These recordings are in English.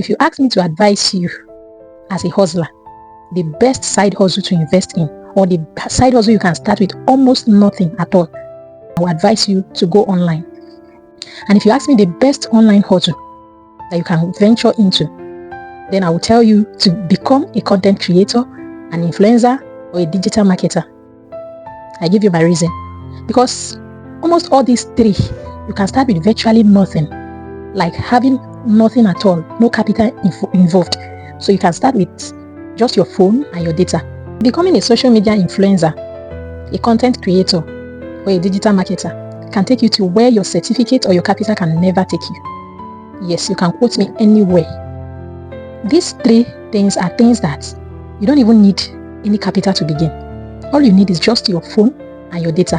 If you ask me to advise you as a hustler, the best side hustle to invest in, or the side hustle you can start with almost nothing at all, I would advise you to go online. And if you ask me the best online hustle that you can venture into, then I will tell you to become a content creator, an influencer, or a digital marketer. I give you my reason. Because almost all these three, you can start with virtually nothing, like having nothing at all, no capital involved. So you can start with just your phone and your data. Becoming a social media influencer, a content creator, or a digital marketer can take you to where your certificate or your capital can never take you. Yes, you can quote me anywhere. These three things are things that you don't even need any capital to begin. All you need is just your phone and your data.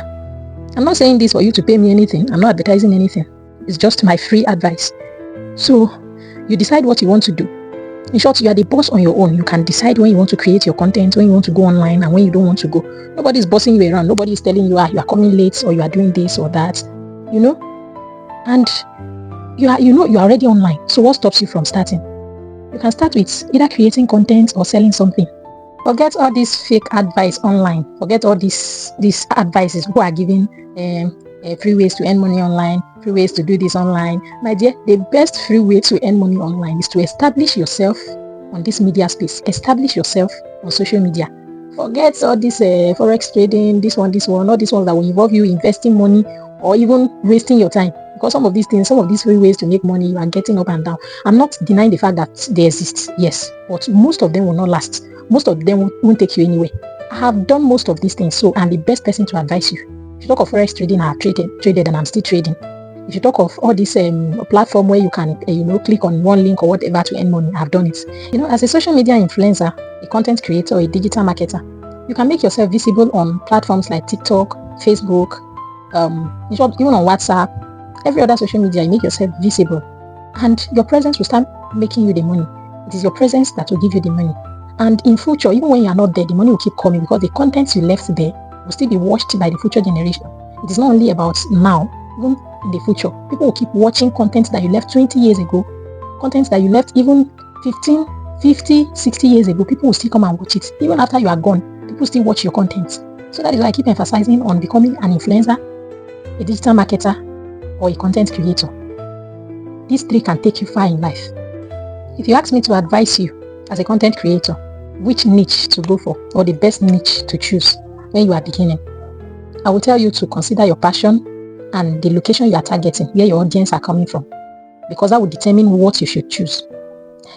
I'm not saying this for you to pay me anything. I'm not advertising anything. It's just my free advice. So you decide what you want to do. In short, you are the boss on your own. You can decide when you want to create your content, when you want to go online, and when you don't want to go. Nobody is bossing you around. Nobody is telling you you are coming late, or you are doing this or that. And you are already online. So what stops you from starting? You can start with either creating content or selling something. Forget all this fake advice online. Forget all these advices who are giving free ways to earn money online, free ways to do this online. My dear, the best free way to earn money online is to establish yourself on this media space. Establish yourself on social media. Forget all this forex trading, this one, all these ones that will involve you investing money or even wasting your time. Because some of these things, some of these free ways to make money, you are getting up and down. I'm not denying the fact that they exist, yes, but most of them will not last. Most of them won't take you anywhere. I have done most of these things, so I'm the best person to advise you. If you talk of forex trading, I have traded and I'm still trading. If you talk of all this platform where you can click on one link or whatever to earn money, I've done it. As a social media influencer, a content creator, or a digital marketer, you can make yourself visible on platforms like TikTok, Facebook, even on WhatsApp, every other social media. You make yourself visible, and your presence will start making you the money. It is your presence that will give you the money. And in future, even when you are not there, the money will keep coming because the content you left there will still be watched by the future generation. It is not only about now, even in the future. People will keep watching content that you left 20 years ago, content that you left even 15, 50, 60 years ago. People will still come and watch it. Even after you are gone, people still watch your content. So that is why I keep emphasizing on becoming an influencer, a digital marketer, or a content creator. These three can take you far in life. If you ask me to advise you as a content creator, which niche to go for or the best niche to choose when you are beginning, I will tell you to consider your passion and the location you are targeting, where your audience are coming from, because that will determine what you should choose.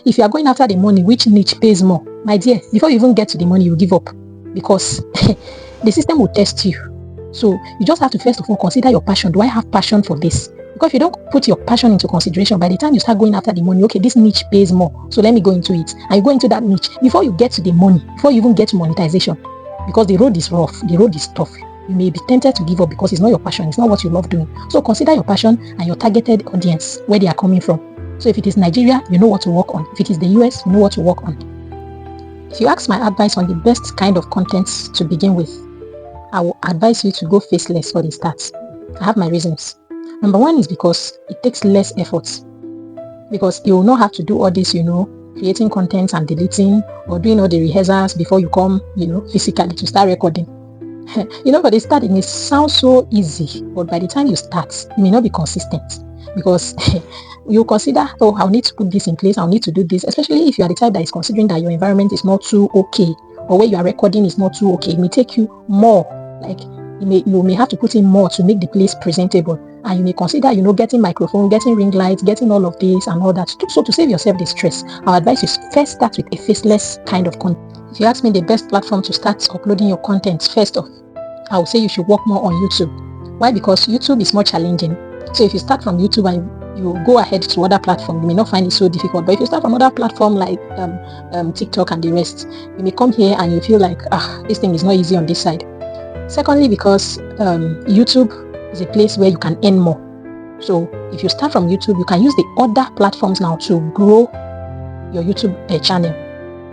If you are going after the money, which niche pays more? My dear, before you even get to the money, you give up because the system will test you. So you just have to first of all consider your passion. Do I have passion for this? Because if you don't put your passion into consideration, by the time you start going after the money, okay, this niche pays more, so let me go into it. And you go into that niche before you get to the money, before you even get to monetization, because the road is rough, the road is tough. You may be tempted to give up because it's not your passion, it's not what you love doing. So consider your passion and your targeted audience, where they are coming from. So if it is Nigeria, you know what to work on. If it is the US, you know what to work on. If you ask my advice on the best kind of content to begin with, I will advise you to go faceless for the start. I have my reasons. Number one is because it takes less effort. Because you will not have to do all this, creating content and deleting or doing all the rehearsals before you come, physically to start recording. For the start, it may sound so easy, but by the time you start, you may not be consistent. Because you consider, I'll need to put this in place, I'll need to do this, especially if you are the type that is considering that your environment is not too okay, or where you are recording is not too okay. It may take you more, like you may have to put in more to make the place presentable. And you may consider, getting microphone, getting ring lights, getting all of this and all that. So to save yourself the stress, our advice is first start with a faceless kind of content. If you ask me the best platform to start uploading your content, first off, I would say you should work more on YouTube. Why? Because YouTube is more challenging. So if you start from YouTube and you go ahead to other platforms, you may not find it so difficult. But if you start from other platform like TikTok and the rest, you may come here and you feel like, this thing is not easy on this side. Secondly, because YouTube is a place where you can earn more. So if you start from YouTube, you can use the other platforms now to grow your YouTube channel.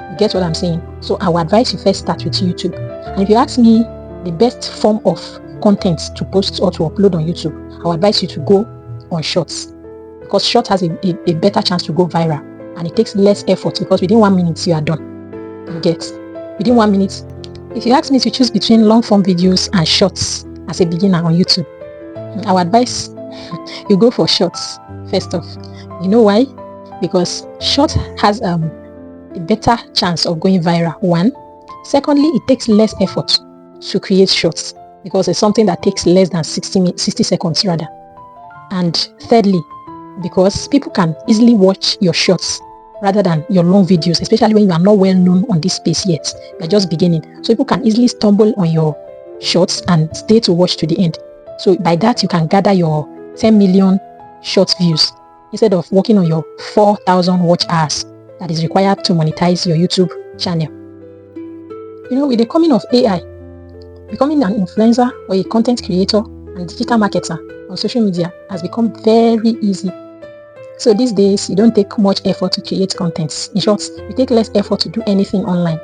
You get what I'm saying? So I would advise you first start with YouTube. And if you ask me the best form of content to post or to upload on YouTube, I would advise you to go on Shorts, because Shorts has a better chance to go viral. and it takes less effort because within 1 minute you are done. You get within 1 minute. If you ask me to choose between long form videos and shorts as a beginner on YouTube, I would advise you go for shorts first off. You know why? Because short has a better chance of going viral. One. Secondly, it takes less effort to create shorts because it's something that takes less than 60 seconds rather. And thirdly, because people can easily watch your shorts rather than your long videos, especially when you are not well known on this space yet. You're just beginning. So people can easily stumble on your shorts and stay to watch to the end. So by that, you can gather your 10 million short views instead of working on your 4,000 watch hours that is required to monetize your YouTube channel. You know, with the coming of AI, becoming an influencer or a content creator and digital marketer on social media has become very easy. So these days, you don't take much effort to create contents. In short, you take less effort to do anything online.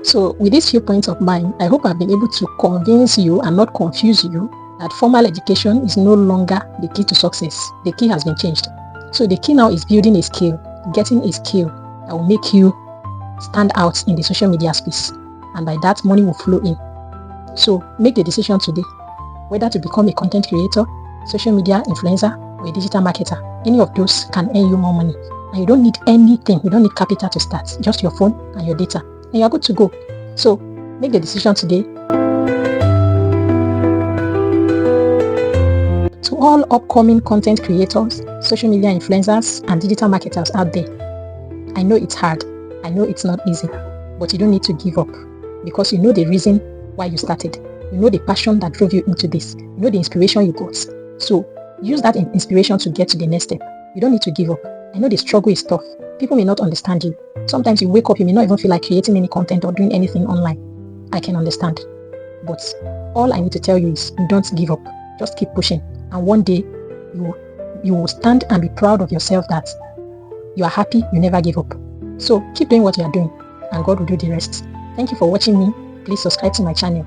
So with these few points of mine, I hope I've been able to convince you and not confuse you that formal education is no longer the key to success. The key has been changed. So the key now is building a skill, getting a skill that will make you stand out in the social media space. And by that, money will flow in. So make the decision today, whether to become a content creator, social media influencer, or a digital marketer. Any of those can earn you more money. And you don't need anything. You don't need capital to start. Just your phone and your data. And you're good to go. So make the decision today. To all upcoming content creators, social media influencers, and digital marketers out there, I know it's hard. I know it's not easy. But you don't need to give up because you know the reason why you started. You know the passion that drove you into this. You know the inspiration you got. So use that inspiration to get to the next step. You don't need to give up. I know the struggle is tough. People may not understand you. Sometimes you wake up, you may not even feel like creating any content or doing anything online. I can understand. But all I need to tell you is don't give up. Just keep pushing. And one day you will stand and be proud of yourself that you are happy you never give up. So keep doing what you are doing and God will do the rest. Thank you for watching me. Please subscribe to my channel.